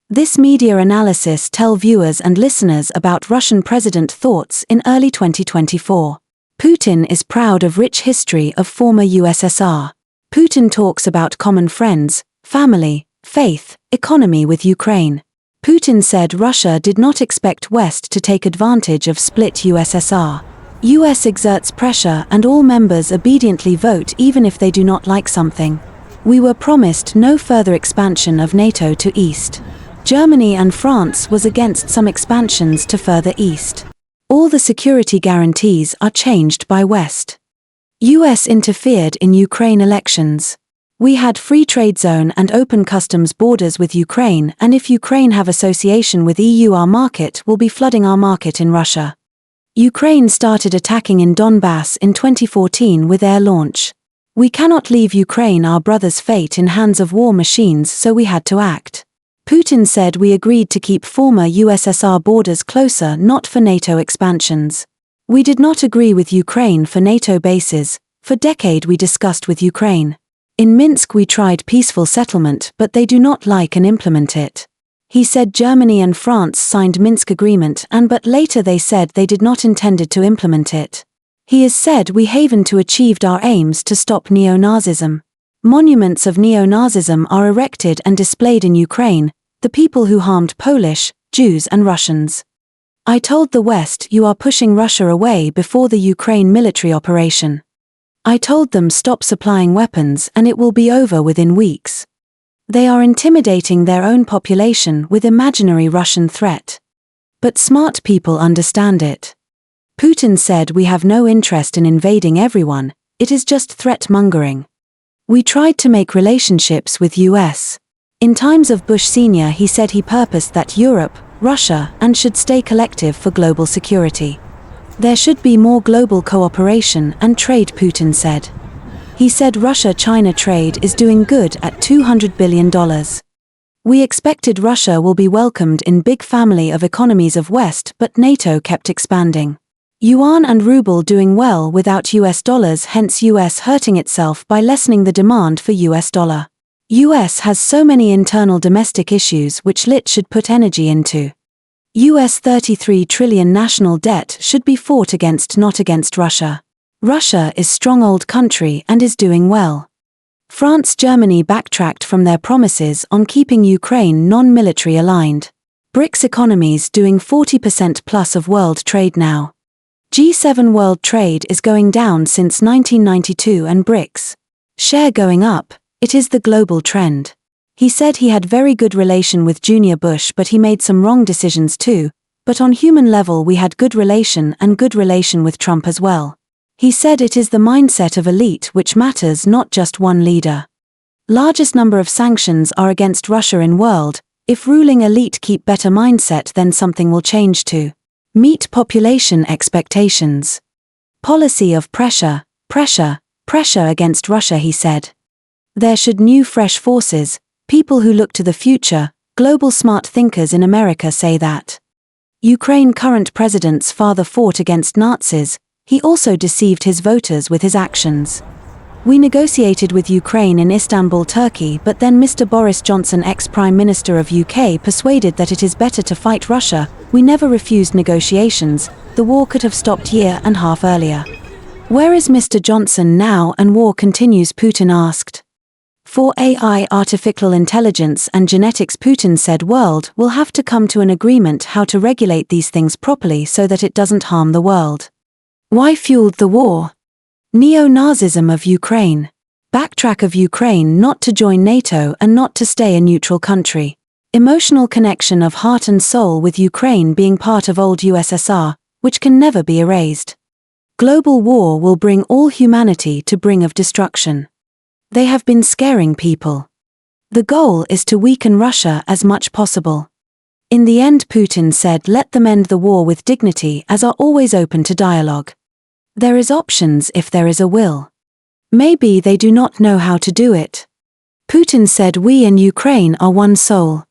This media analysis tells viewers and listeners about Russian president thoughts in early 2024. Putin is proud of rich history of former USSR. Putin talks about common friends, family, faith, economy with Ukraine. Putin said Russia did not expect West to take advantage of split USSR. US exerts pressure and all members obediently vote even if they do not like something. We were promised no further expansion of NATO to east. Germany and France was against some expansions to further east. All the security guarantees are changed by West. US interfered in Ukraine elections. We had free trade zone and open customs borders with Ukraine, and if Ukraine have association with EU, our market will be flooding our market in Russia. Ukraine started attacking in Donbass in 2014 with air launch. We cannot leave Ukraine our brother's fate in hands of war machines, so we had to act. Putin said we agreed to keep former USSR borders closer, not for NATO expansions. We did not agree with Ukraine for NATO bases. For decade we discussed with Ukraine. In Minsk we tried peaceful settlement, but they do not like and implement it. He said Germany and France signed Minsk agreement but later they said they did not intended to implement it. He has said we haven to achieved our aims to stop neo-Nazism. Monuments of neo-Nazism are erected and displayed in Ukraine, the people who harmed Polish, Jews and Russians. I told the West you are pushing Russia away before the Ukraine military operation. I told them stop supplying weapons and it will be over within weeks. They are intimidating their own population with imaginary Russian threat. But smart people understand it. Putin said we have no interest in invading everyone, it is just threat-mongering. We tried to make relationships with US. In times of Bush Sr. he said he purposed that Europe, Russia, and should stay collective for global security. There should be more global cooperation and trade, Putin said. He said Russia-China trade is doing good at $200 billion. We expected Russia will be welcomed in big family of economies of West, but NATO kept expanding. Yuan and ruble doing well without US dollars, hence US hurting itself by lessening the demand for US dollar. US has so many internal domestic issues which lit should put energy into. US 33 trillion national debt should be fought against, not against Russia. Russia is strong old country and is doing well. France, Germany backtracked from their promises on keeping Ukraine non-military aligned. BRICS economies doing 40% plus of world trade now. G7 world trade is going down since 1992 and BRICS share going up. It is the global trend. He said he had very good relation with Junior Bush, but he made some wrong decisions too, but on human level we had good relation and good relation with Trump as well. He said it is the mindset of elite which matters, not just one leader. Largest number of sanctions are against Russia in world. If ruling elite keep better mindset, then something will change too. Meet population expectations. Policy of pressure against Russia, he said. There should new fresh forces, people who look to the future, global smart thinkers in America say that. Ukraine current president's father fought against Nazis, he also deceived his voters with his actions. We negotiated with Ukraine in Istanbul, Turkey, but then Mr. Boris Johnson, ex-Prime Minister of UK, persuaded that it is better to fight Russia. We never refused negotiations, the war could have stopped year and half earlier. Where is Mr. Johnson now and war continues, Putin asked. For AI, artificial intelligence and genetics, Putin said world will have to come to an agreement how to regulate these things properly so that it doesn't harm the world. Why fueled the war? Neo-Nazism of Ukraine. Backtrack of Ukraine not to join NATO and not to stay a neutral country. Emotional connection of heart and soul with Ukraine being part of old USSR, which can never be erased. Global war will bring all humanity to brink of destruction. They have been scaring people. The goal is to weaken Russia as much possible. In the end, Putin said let them end the war with dignity as are always open to dialogue. There is options if there is a will. Maybe they do not know how to do it. Putin said we and Ukraine are one soul.